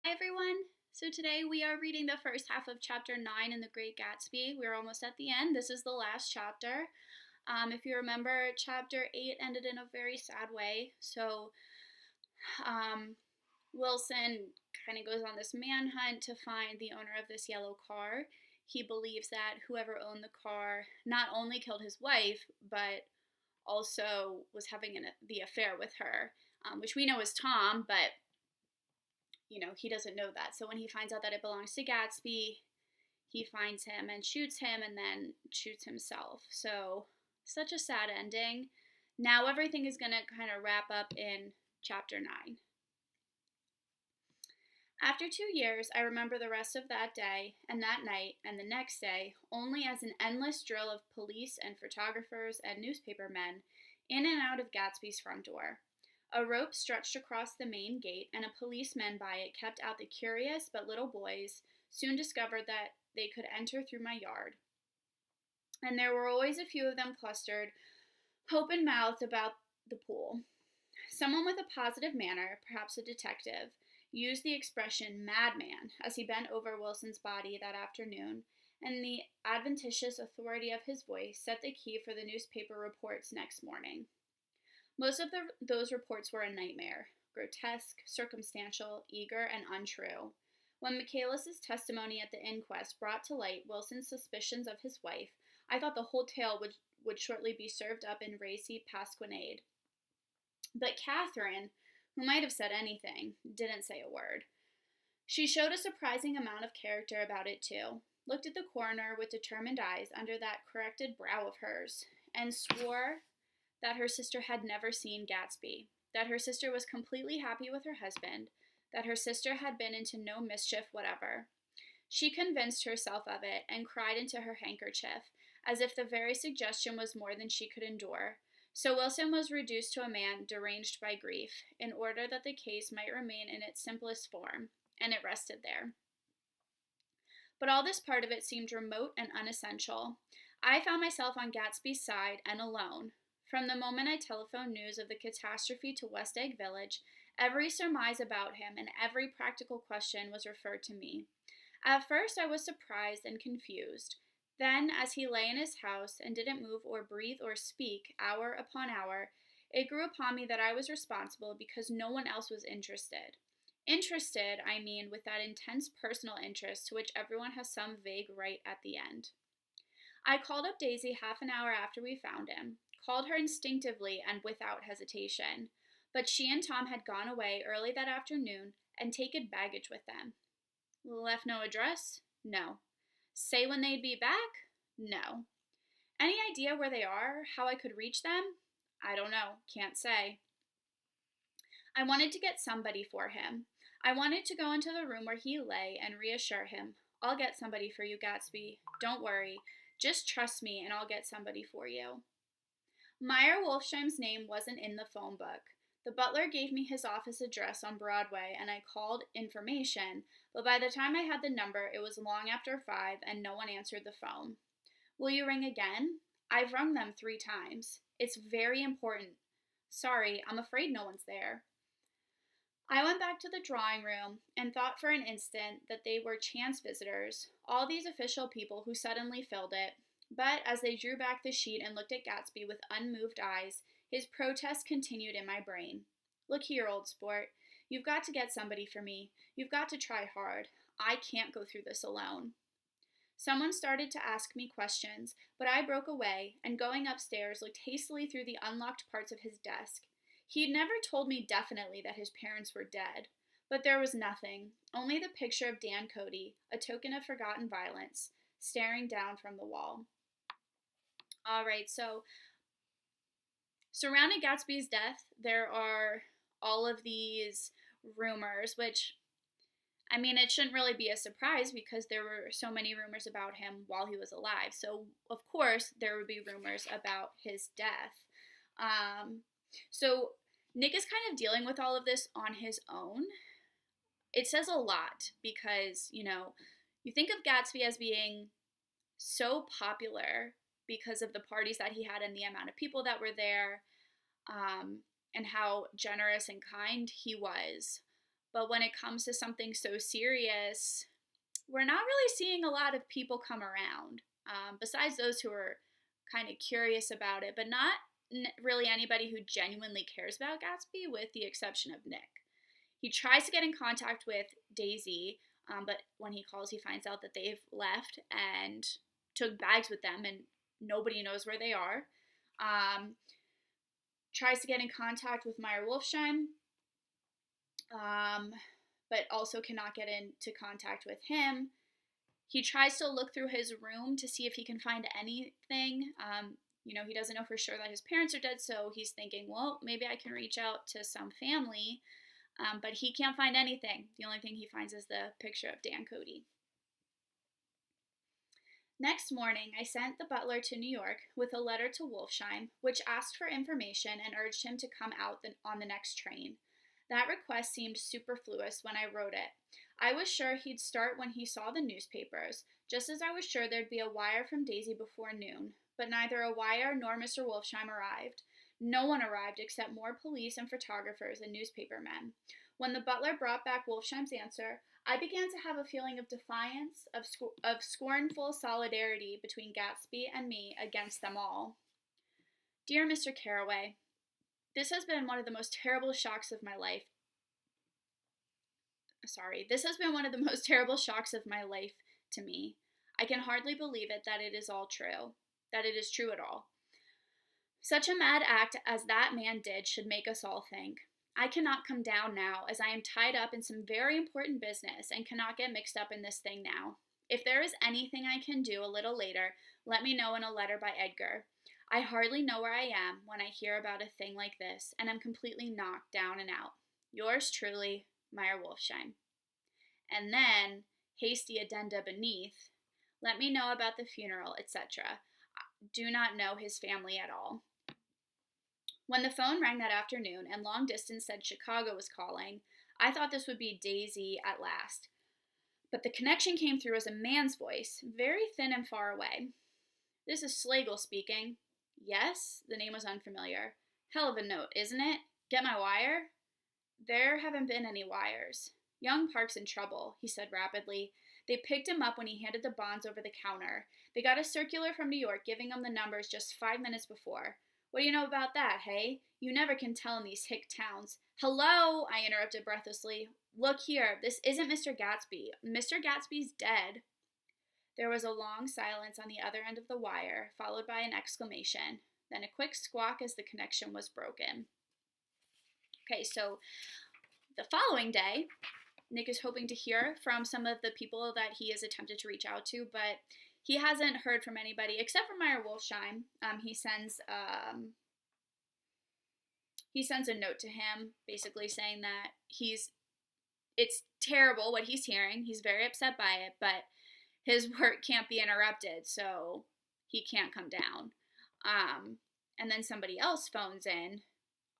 Hi everyone! So today we are reading the first half of chapter 9 in The Great Gatsby. We're almost at the end. This is the last chapter. If you remember, chapter 8 ended in a very sad way. So um, Wilson kind of goes on this manhunt to find the owner of this yellow car. He believes that whoever owned the car not only killed his wife, but also was having the affair with her, which we know is Tom, but he doesn't know that. So when he finds out that it belongs to Gatsby, he finds him and shoots him and then shoots himself. So, such a sad ending. Now everything is going to kind of wrap up in chapter 9. After 2 years, I remember the rest of that day and that night and the next day only as an endless drill of police and photographers and newspaper men in and out of Gatsby's front door. A rope stretched across the main gate, and a policeman by it kept out the curious but little boys soon discovered that they could enter through my yard. And there were always a few of them clustered, open-mouthed about the pool. Someone with a positive manner, perhaps a detective, used the expression madman as he bent over Wilson's body that afternoon, and the adventitious authority of his voice set the key for the newspaper reports next morning. Most of those reports were a nightmare, grotesque, circumstantial, eager, and untrue. When Michaelis's testimony at the inquest brought to light Wilson's suspicions of his wife, I thought the whole tale would shortly be served up in racy pasquinade. But Catherine, who might have said anything, didn't say a word. She showed a surprising amount of character about it, too, looked at the coroner with determined eyes under that corrected brow of hers, and swore that her sister had never seen Gatsby, that her sister was completely happy with her husband, that her sister had been into no mischief whatever. She convinced herself of it and cried into her handkerchief, as if the very suggestion was more than she could endure. So Wilson was reduced to a man deranged by grief, in order that the case might remain in its simplest form, and it rested there. But all this part of it seemed remote and unessential. I found myself on Gatsby's side and alone. From the moment I telephoned news of the catastrophe to West Egg Village, every surmise about him and every practical question was referred to me. At first I was surprised and confused. Then, as he lay in his house and didn't move or breathe or speak hour upon hour, it grew upon me that I was responsible because no one else was interested. Interested, I mean, with that intense personal interest to which everyone has some vague right at the end. I called up Daisy half an hour after we found him, called her instinctively and without hesitation, but she and Tom had gone away early that afternoon and taken baggage with them. Left no address? No. Say when they'd be back? No. Any idea where they are? How I could reach them? I don't know. Can't say. I wanted to get somebody for him. I wanted to go into the room where he lay and reassure him. I'll get somebody for you, Gatsby. Don't worry. Just trust me and I'll get somebody for you. Meyer Wolfsheim's name wasn't in the phone book. The butler gave me his office address on Broadway and I called information, but by the time I had the number, it was long after 5 and no one answered the phone. Will you ring again? I've rung them 3 times. It's very important. Sorry, I'm afraid no one's there. I went back to the drawing room and thought for an instant that they were chance visitors, all these official people who suddenly filled it. But as they drew back the sheet and looked at Gatsby with unmoved eyes, his protest continued in my brain. Look here, old sport. You've got to get somebody for me. You've got to try hard. I can't go through this alone. Someone started to ask me questions, but I broke away and going upstairs looked hastily through the unlocked parts of his desk. He'd never told me definitely that his parents were dead, but there was nothing, only the picture of Dan Cody, a token of forgotten violence, staring down from the wall. All right, so surrounding Gatsby's death, there are all of these rumors, which, I mean, it shouldn't really be a surprise because there were so many rumors about him while he was alive. So, of course, there would be rumors about his death. So Nick is kind of dealing with all of this on his own. It says a lot because, you think of Gatsby as being so popular because of the parties that he had and the amount of people that were there, and how generous and kind he was. But when it comes to something so serious, we're not really seeing a lot of people come around, besides those who are kind of curious about it, but not really anybody who genuinely cares about Gatsby, with the exception of Nick. He tries to get in contact with Daisy, but when he calls, he finds out that they've left and took bags with them, and nobody knows where they are. Tries to get in contact with Meyer Wolfsheim, but also cannot get into contact with him. He tries to look through his room to see if he can find anything. He doesn't know for sure that his parents are dead, so he's thinking, well, maybe I can reach out to some family, but he can't find anything. The only thing he finds is the picture of Dan Cody. Next morning, I sent the butler to New York with a letter to Wolfsheim, which asked for information and urged him to come out on the next train. That request seemed superfluous when I wrote it. I was sure he'd start when he saw the newspapers, just as I was sure there'd be a wire from Daisy before noon. But neither a wire nor Mr. Wolfsheim arrived. No one arrived except more police and photographers and newspaper men. When the butler brought back Wolfsheim's answer, I began to have a feeling of defiance, of scornful solidarity between Gatsby and me against them all. Dear Mr. Carraway, this has been one of the most terrible shocks of my life. This has been one of the most terrible shocks of my life to me. I can hardly believe it that it is all true, that it is true at all. Such a mad act as that man did should make us all think. I cannot come down now, as I am tied up in some very important business and cannot get mixed up in this thing now. If there is anything I can do a little later, let me know in a letter by Edgar. I hardly know where I am when I hear about a thing like this, and am completely knocked down and out. Yours truly, Meyer Wolfsheim. And then, hasty addenda beneath, let me know about the funeral, etc. Do not know his family at all. When the phone rang that afternoon and long distance said Chicago was calling, I thought this would be Daisy at last. But the connection came through as a man's voice, very thin and far away. This is Slagle speaking. Yes? The name was unfamiliar. Hell of a note, isn't it? Get my wire? There haven't been any wires. Young Park's in trouble, he said rapidly. They picked him up when he handed the bonds over the counter. They got a circular from New York giving him the numbers just 5 minutes before. What do you know about that, hey? You never can tell in these hick towns. Hello, I interrupted breathlessly. Look here, this isn't Mr. Gatsby. Mr. Gatsby's dead. There was a long silence on the other end of the wire, followed by an exclamation, then a quick squawk as the connection was broken. Okay, so the following day, Nick is hoping to hear from some of the people that he has attempted to reach out to, but he hasn't heard from anybody except for Meyer Wolfsheim. He sends a note to him, basically saying that it's terrible what he's hearing. He's very upset by it, but his work can't be interrupted, so he can't come down. And then somebody else phones in,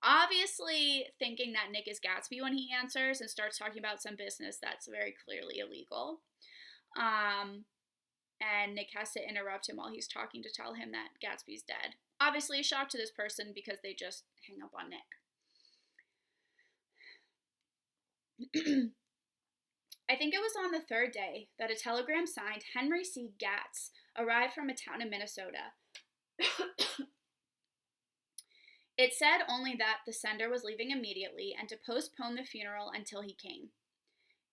obviously thinking that Nick is Gatsby when he answers, and starts talking about some business that's very clearly illegal. And Nick has to interrupt him while he's talking to tell him that Gatsby's dead. Obviously a shock to this person because they just hang up on Nick. I think it was on the third day that a telegram signed Henry C. Gatz arrived from a town in Minnesota. It said only that the sender was leaving immediately and to postpone the funeral until he came.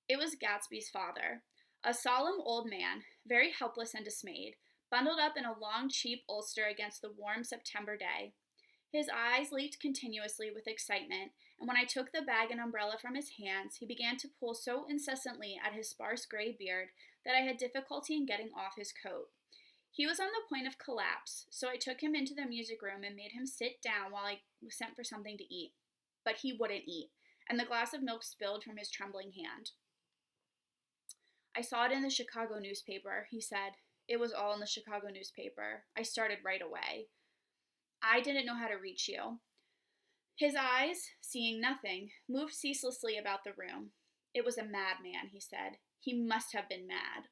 It was Gatsby's father, a solemn old man, very helpless and dismayed, bundled up in a long, cheap ulster against the warm September day. His eyes leaked continuously with excitement, and when I took the bag and umbrella from his hands, he began to pull so incessantly at his sparse gray beard that I had difficulty in getting off his coat. He was on the point of collapse, so I took him into the music room and made him sit down while I sent for something to eat. But he wouldn't eat, and the glass of milk spilled from his trembling hand. I saw it in the Chicago newspaper, he said. It was all in the Chicago newspaper. I started right away. I didn't know how to reach you. His eyes, seeing nothing, moved ceaselessly about the room. It was a madman, he said. He must have been mad.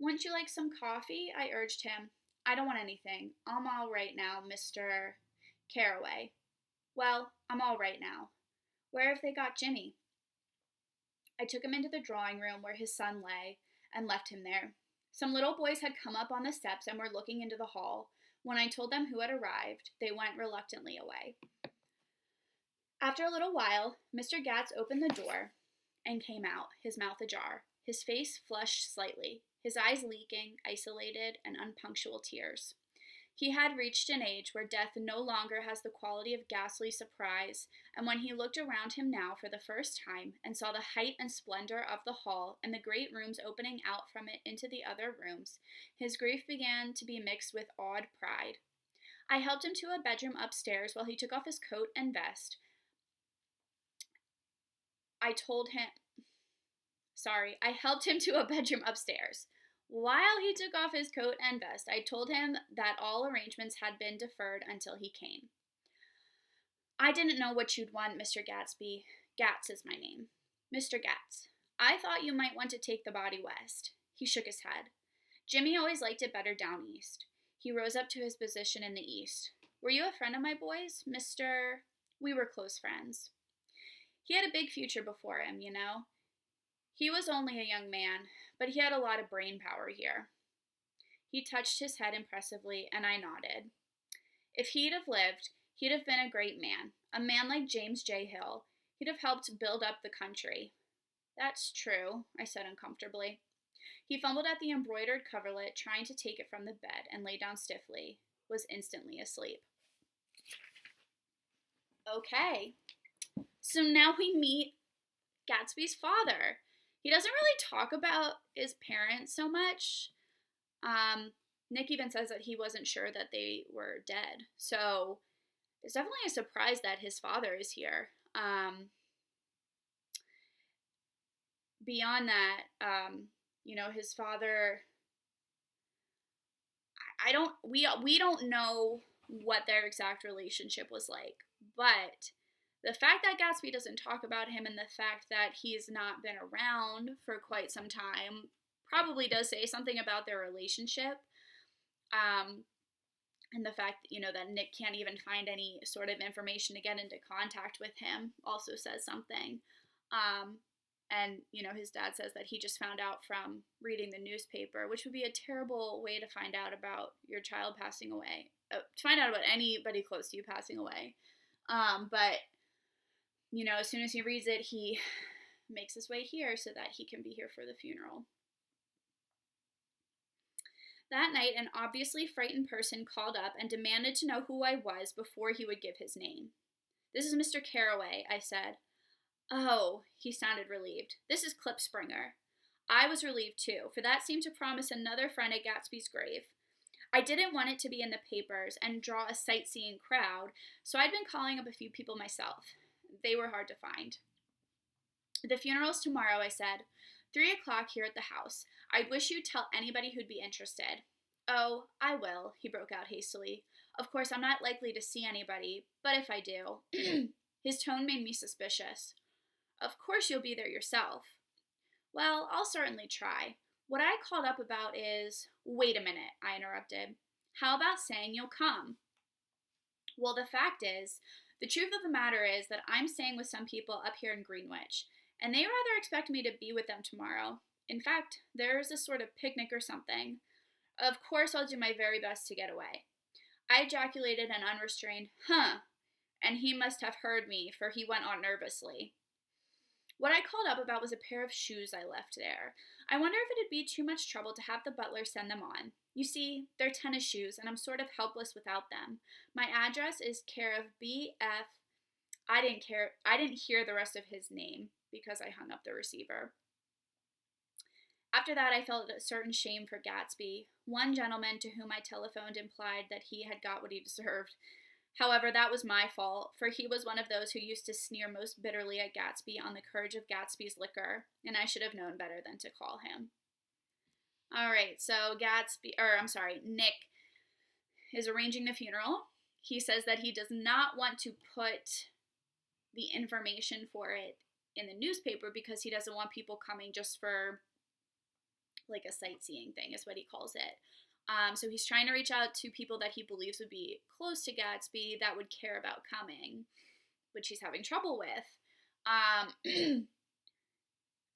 Wouldn't you like some coffee? I urged him. I don't want anything. I'm all right now, Mr. Carraway. Well, I'm all right now. Where have they got Jimmy? I took him into the drawing room where his son lay and left him there. Some little boys had come up on the steps and were looking into the hall. When I told them who had arrived, they went reluctantly away. After a little while, Mr. Gatz opened the door and came out, his mouth ajar, his face flushed slightly, his eyes leaking isolated and unpunctual tears. He had reached an age where death no longer has the quality of ghastly surprise, and when he looked around him now for the first time and saw the height and splendor of the hall and the great rooms opening out from it into the other rooms, his grief began to be mixed with awed pride. I helped him to a bedroom upstairs while he took off his coat and vest. I helped him to a bedroom upstairs. While he took off his coat and vest, I told him that all arrangements had been deferred until he came. I didn't know what you'd want, Mr. Gatsby. Gatz is my name. Mr. Gatz, I thought you might want to take the body west. He shook his head. Jimmy always liked it better down east. He rose up to his position in the east. Were you a friend of my boy's, Mr.? We were close friends. He had a big future before him, you know. He was only a young man, but he had a lot of brain power here. He touched his head impressively, and I nodded. If he'd have lived, he'd have been a great man, a man like James J. Hill. He'd have helped build up the country. That's true, I said uncomfortably. He fumbled at the embroidered coverlet, trying to take it from the bed, and lay down stiffly, was instantly asleep. Okay, so now we meet Gatsby's father. He doesn't really talk about his parents so much. Nick even says that he wasn't sure that they were dead. So it's definitely a surprise that his father is here. Beyond that, his father, we don't know what their exact relationship was like, but the fact that Gatsby doesn't talk about him and the fact that he's not been around for quite some time probably does say something about their relationship. And the fact, that Nick can't even find any sort of information to get into contact with him also says something. And his dad says that he just found out from reading the newspaper, which would be a terrible way to find out about your child passing away, to find out about anybody close to you passing away. But as soon as he reads it, he makes his way here so that he can be here for the funeral. That night, an obviously frightened person called up and demanded to know who I was before he would give his name. This is Mr. Carraway, I said. Oh, he sounded relieved. This is Clip Springer. I was relieved too, for that seemed to promise another friend at Gatsby's grave. I didn't want it to be in the papers and draw a sightseeing crowd, so I'd been calling up a few people myself. They were hard to find. The funeral's tomorrow, I said. 3:00 here at the house. I'd wish you'd tell anybody who'd be interested. Oh, I will, he broke out hastily. Of course, I'm not likely to see anybody, but if I do. His tone made me suspicious. Of course you'll be there yourself. Well, I'll certainly try. What I called up about is... Wait a minute, I interrupted. How about saying you'll come? Well, the fact is, the truth of the matter is that I'm staying with some people up here in Greenwich, and they rather expect me to be with them tomorrow. In fact, there's a sort of picnic or something. Of course I'll do my very best to get away. I ejaculated an unrestrained, huh, and he must have heard me, for he went on nervously. What I called up about was a pair of shoes I left there. I wonder if it'd be too much trouble to have the butler send them on. You see, they're tennis shoes, and I'm sort of helpless without them. My address is care of B.F. I didn't hear the rest of his name because I hung up the receiver. After that, I felt a certain shame for Gatsby. One gentleman to whom I telephoned implied that he had got what he deserved. However, that was my fault, for he was one of those who used to sneer most bitterly at Gatsby on the courage of Gatsby's liquor, and I should have known better than to call him. All right, so Nick is arranging the funeral. He says that he does not want to put the information for it in the newspaper because he doesn't want people coming just for like a sightseeing thing is what he calls it. So he's trying to reach out to people that he believes would be close to Gatsby that would care about coming, which he's having trouble with.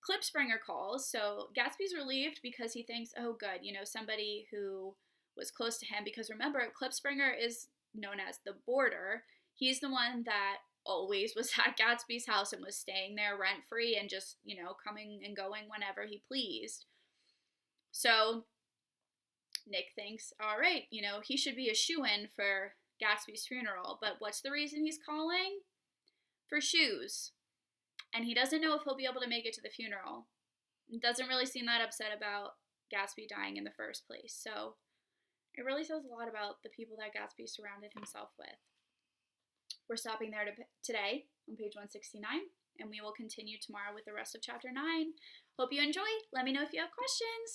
Klipspringer calls. So Gatsby's relieved because he thinks, oh, good, somebody who was close to him. Because remember, Klipspringer is known as the boarder. He's the one that always was at Gatsby's house and was staying there rent free and just, coming and going whenever he pleased. So Nick thinks, all right, he should be a shoo-in for Gatsby's funeral. But what's the reason he's calling? For shoes. And he doesn't know if he'll be able to make it to the funeral. Doesn't really seem that upset about Gatsby dying in the first place. So it really says a lot about the people that Gatsby surrounded himself with. We're stopping there today on page 169, and we will continue tomorrow with the rest of chapter 9. Hope you enjoy. Let me know if you have questions.